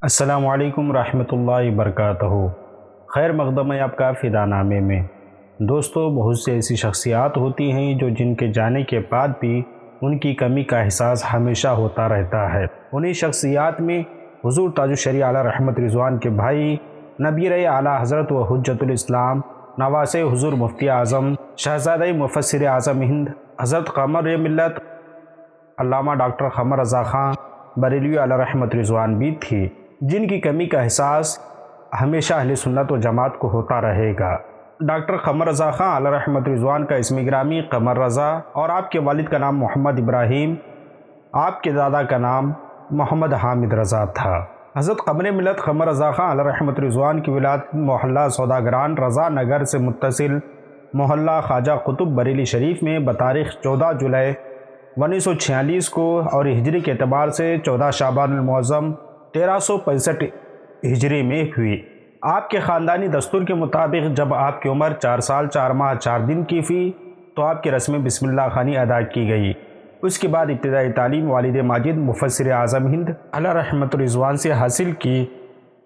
السلام علیکم ورحمۃ اللہ وبرکاتہ۔ خیر مقدم ہے آپ کا فدا نامے میں۔ دوستو، بہت سے ایسی شخصیات ہوتی ہیں جو جن کے جانے کے بعد بھی ان کی کمی کا احساس ہمیشہ ہوتا رہتا ہے۔ انہی شخصیات میں حضور تاج الشریعہ علیہ رحمت رضوان کے بھائی، نبیر اعلیٰ حضرت و حجت الاسلام، نواسے حضور مفتی اعظم، شہزادہ مفسر اعظم ہند حضرت قمر ملت علامہ ڈاکٹر قمر رضا خان بریلوی علیہ رحمت رضوان بھی تھی، جن کی کمی کا احساس ہمیشہ اہل سنت و جماعت کو ہوتا رہے گا۔ ڈاکٹر قمر رضا خان علیہ رحمت رضوان کا اسم گرامی قمر رضا اور آپ کے والد کا نام محمد ابراہیم، آپ کے دادا کا نام محمد حامد رضا تھا۔ حضرت قمر ملت قمر رضا خان علیہ رحمت رضوان کی ولادت محلہ سوداگران رضا نگر سے متصل محلہ خواجہ قطب بریلی شریف میں بتاریخ 14 جولائی 1946 کو اور ہجری کے اعتبار سے 14 شعبان المعظم 1365 ہجری میں ہوئی۔ آپ کے خاندانی دستور کے مطابق جب آپ کی عمر 4 سال 4 ماہ 4 دن کی تھی تو آپ کی رسم بسم اللہ خوانی ادا کی گئی۔ اس کے بعد ابتدائی تعلیم والد ماجد مفسر اعظم ہند علیہ رحمت رضوان سے حاصل کی۔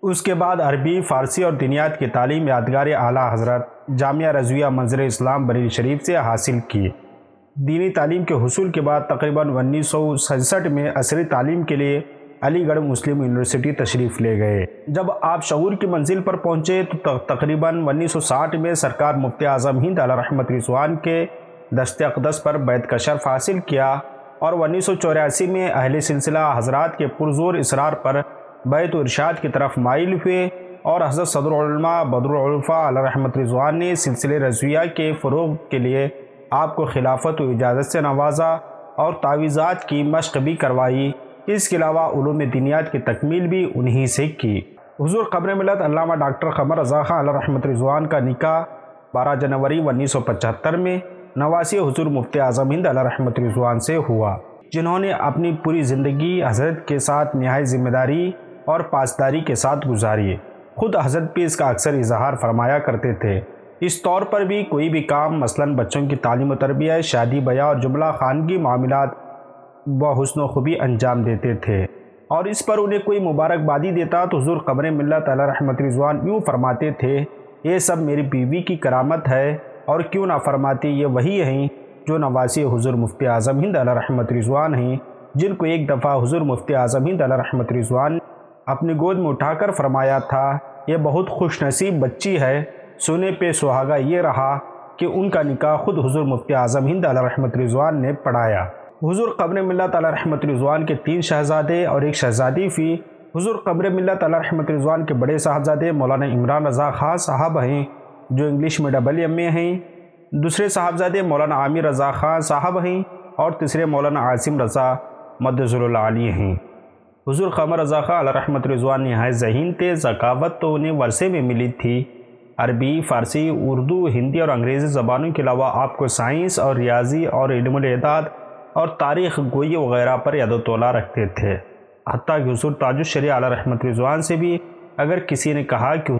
اس کے بعد عربی، فارسی اور دینیات کی تعلیم یادگار اعلیٰ حضرت جامعہ رضویہ منظر اسلام بریلی شریف سے حاصل کی۔ دینی تعلیم کے حصول کے بعد تقریباً 1967 میں عصری تعلیم کے لیے علی گڑھ مسلم یونیورسٹی تشریف لے گئے۔ جب آپ شعور کی منزل پر پہنچے تو تقریباً 1960 میں سرکار مفتی اعظم ہند علیہ رحمت رضوان کے دست اقدس پر بیعت کا شرف حاصل کیا اور 1984 میں اہل سلسلہ حضرات کے پرزور اصرار پر بیعت و ارشاد کی طرف مائل ہوئے اور حضرت صدر العلماء بدر العلفاء علیہ رحمت رضوان نے سلسلے رضویہ کے فروغ کے لیے آپ کو خلافت و اجازت سے نوازا اور تعویذات کی مشق بھی کروائی۔ اس کے علاوہ علوم دینیات کی تکمیل بھی انہی سے کی۔ حضور قمر ملت علامہ ڈاکٹر قمر رضا خان علیہ رحمت رضوان کا نکاح 12 جنوری 1975 میں نواسی حضور مفتی اعظم ہند علیہ رحمت رضوان سے ہوا، جنہوں نے اپنی پوری زندگی حضرت کے ساتھ نہایت ذمہ داری اور پاسداری کے ساتھ گزاری۔ خود حضرت بھی اس کا اکثر اظہار فرمایا کرتے تھے۔ اس طور پر بھی کوئی بھی کام، مثلاً بچوں کی تعلیم و تربیت، شادی بیاہ اور جملہ خانگی معاملات بحسن و خوبی انجام دیتے تھے، اور اس پر انہیں کوئی مبارکبادی دیتا تو حضور قمر ملت علیہ رحمت رضوان یوں فرماتے تھے، یہ سب میری بیوی کی کرامت ہے، اور کیوں نہ فرماتے یہ وہی ہیں جو نواسی حضور مفتی اعظم ہند علیہ رحمت رضوان ہیں، جن کو ایک دفعہ حضور مفتی اعظم ہند علیہ رحمت رضوان اپنی گود میں اٹھا کر فرمایا تھا، یہ بہت خوش نصیب بچی ہے۔ سونے پہ سہاگا یہ رہا کہ ان کا نکاح خود حضور مفتی اعظم ہند علیہ رحمت رضوان نے پڑھایا۔ حضور قمر ملت علیہ رحمت رضوان کے 3 شہزادے اور 1 شہزادی تھی۔ حضور قمر ملت علیہ رحمت رضوان کے بڑے صاحبزادے مولانا عمران رضا خان صاحب ہیں، جو انگلش میں AA ہیں۔ دوسرے صاحبزادے مولانا عامر رضا خان صاحب ہیں اور تیسرے مولانا عاصم رضا مدظل العالی ہیں۔ حضور قمر رضا خان علیہ رحمت رضوان نہایت ذہین تھے۔ ذکاوت تو انہیں ورثے میں ملی تھی۔ عربی، فارسی، اردو، ہندی اور انگریزی زبانوں کے علاوہ آپ کو سائنس اور ریاضی اور علم الاعداد اور تاریخ گوئی وغیرہ پر ید و تولا رکھتے تھے۔ حتیٰ کہ حضور تاج الشریعہ علیہ رحمت رضوان سے بھی اگر کسی نے کہا کہ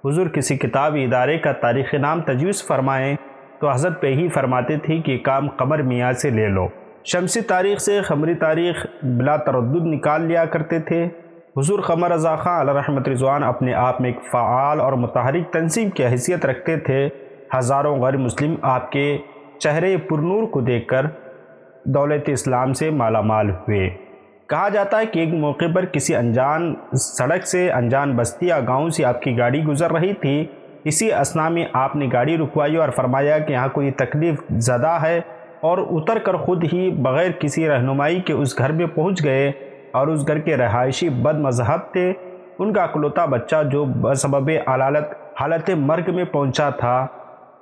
حضور کسی کتابی ادارے کا تاریخ نام تجویز فرمائیں تو حضرت پہ ہی فرماتے تھے کہ کام قمر میاں سے لے لو۔ شمسی تاریخ سے قمری تاریخ بلا تردد نکال لیا کرتے تھے۔ حضور قمر رضا خان علیہ رحمت رضوان اپنے آپ میں ایک فعال اور متحرک تنظیم کی حیثیت رکھتے تھے۔ ہزاروں غیر مسلم آپ کے چہرے پرنور کو دیکھ کر دولت اسلام سے مالا مال ہوئے۔ کہا جاتا ہے کہ ایک موقع پر کسی انجان سڑک سے، انجان بستی یا گاؤں سے آپ کی گاڑی گزر رہی تھی۔ اسی اثناء میں آپ نے گاڑی رکوائی اور فرمایا کہ یہاں کوئی تکلیف زدہ ہے، اور اتر کر خود ہی بغیر کسی رہنمائی کے اس گھر میں پہنچ گئے، اور اس گھر کے رہائشی بد مذہب تھے۔ ان کا اکلوتا بچہ جو بسبب حالت مرگ میں پہنچا تھا،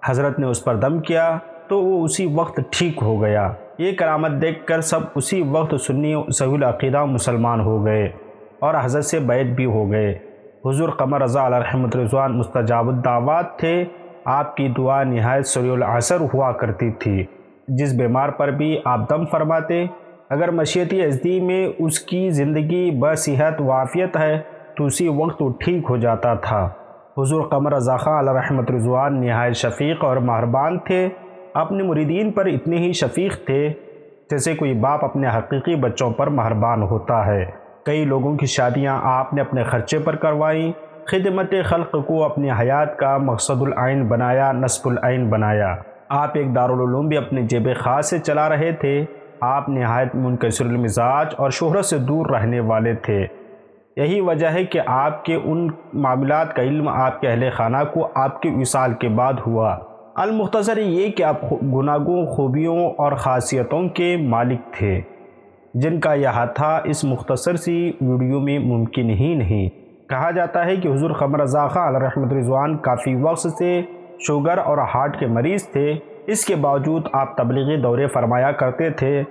حضرت نے اس پر دم کیا تو وہ اسی وقت ٹھیک ہو گیا۔ یہ کرامت دیکھ کر سب اسی وقت سنی صحیح العقیدہ مسلمان ہو گئے اور حضرت سے بیعت بھی ہو گئے۔ حضور قمر رضا علیہ رحمت رضوان مستجاب الدعوات تھے۔ آپ کی دعا نہایت سریع الاثر ہوا کرتی تھی۔ جس بیمار پر بھی آپ دم فرماتے، اگر مشیت ازدی میں اس کی زندگی بصحت و عافیت ہے تو اسی وقت وہ ٹھیک ہو جاتا تھا۔ حضور قمر رضا خان علیہ رحمت رضوان نہایت شفیق اور مہربان تھے۔ اپنے مریدین پر اتنے ہی شفیق تھے جیسے کوئی باپ اپنے حقیقی بچوں پر مہربان ہوتا ہے۔ کئی لوگوں کی شادیاں آپ نے اپنے خرچے پر کروائیں، خدمت خلق کو اپنی حیات کا مقصد العین بنایا، نصب العین بنایا۔ آپ ایک دارالعلوم بھی اپنی جیب خاص سے چلا رہے تھے۔ آپ نہایت منکسر المزاج اور شہرت سے دور رہنے والے تھے۔ یہی وجہ ہے کہ آپ کے ان معاملات کا علم آپ کے اہل خانہ کو آپ کے وصال کے بعد ہوا۔ المختصر یہ کہ آپ گناگوں، خوبیوں اور خاصیتوں کے مالک تھے جن کا احاطہ اس مختصر سی ویڈیو میں ممکن ہی نہیں۔ کہا جاتا ہے کہ حضور قمر رضا خاں علیہ رحمۃ رضوان کافی وقت سے شوگر اور ہارٹ کے مریض تھے، اس کے باوجود آپ تبلیغی دورے فرمایا کرتے تھے۔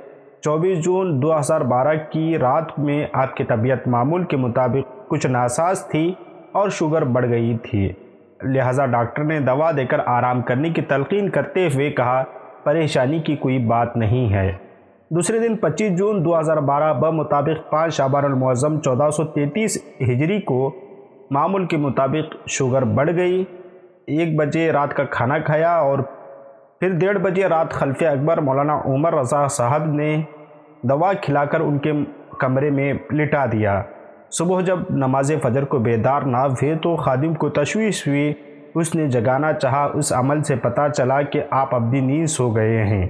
24 جون 2012 کی رات میں آپ کی طبیعت معمول کے مطابق کچھ ناساز تھی اور شوگر بڑھ گئی تھی، لہٰذا ڈاکٹر نے دوا دے کر آرام کرنے کی تلقین کرتے ہوئے کہا پریشانی کی کوئی بات نہیں ہے۔ دوسرے دن 25 جون 2012 بمطابق 5 شعبان المعظم 1433 ہجری کو معمول کے مطابق شوگر بڑھ گئی۔ 1 بجے رات کا کھانا کھایا اور پھر 1:30 بجے رات خلیفہ اکبر مولانا عمر رضا صاحب نے دوا کھلا کر ان کے کمرے میں لٹا دیا۔ صبح جب نماز فجر کو بیدار نہ ہوئے تو خادم کو تشویش ہوئی، اس نے جگانا چاہا۔ اس عمل سے پتہ چلا کہ آپ ابدی نیند سو گئے ہیں۔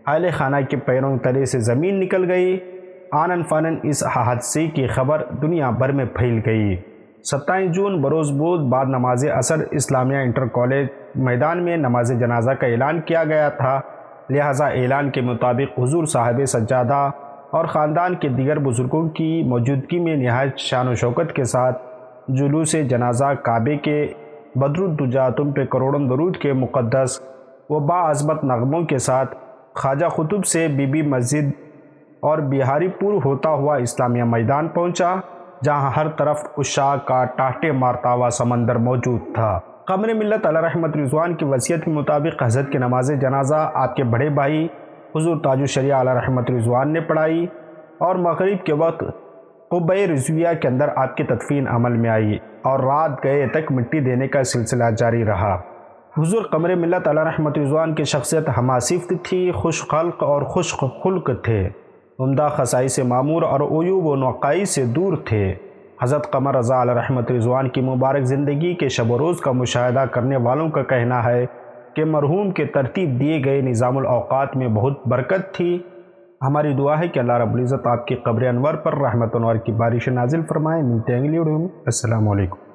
اہل خانہ کے پیروں تلے سے زمین نکل گئی۔ آنن فانن اس حادثے کی خبر دنیا بھر میں پھیل گئی۔ 27 جون بروز بود بعد نماز عصر اسلامیہ انٹر کالج میدان میں نماز جنازہ کا اعلان کیا گیا تھا، لہٰذا اعلان کے مطابق حضور صاحب سجادہ اور خاندان کے دیگر بزرگوں کی موجودگی میں نہایت شان و شوکت کے ساتھ جلوس جنازہ کعبے کے بدرالدجا تم پہ کروڑوں درود کے مقدس و باعظمت نغموں کے ساتھ خواجہ قطب سے بی بی مسجد اور بہاری پور ہوتا ہوا اسلامیہ میدان پہنچا، جہاں ہر طرف عشاق کا ٹاٹے مارتا ہوا سمندر موجود تھا۔ قمر ملت علیہ رحمۃ رضوان کی وصیت کے مطابق حضرت کی نماز جنازہ آپ کے بڑے بھائی حضور تاج الشریعہ علیہ رحمۃ رضوان نے پڑھائی اور مغرب کے وقت قبہ رضویہ کے اندر آپ کی تدفین عمل میں آئی اور رات گئے تک مٹی دینے کا سلسلہ جاری رہا۔ حضور قمر ملت علیہ رحمۃ رضوان کی شخصیت ہماسفت تھی، خوش خلق اور خوش خلق تھے، عمدہ خصائص سے معمور اور عیوب و نقائص سے دور تھے۔ حضرت قمر رضا علیہ رحمۃ رضوان کی مبارک زندگی کے شب و روز کا مشاہدہ کرنے والوں کا کہنا ہے کہ مرحوم کے ترتیب دیے گئے نظام الاوقات میں بہت برکت تھی۔ ہماری دعا ہے کہ اللہ رب العزت آپ کی قبر انور پر رحمت انور کی بارش نازل فرمائے۔ ملتے ہیں اگلی ویڈیو میں۔ السلام علیکم۔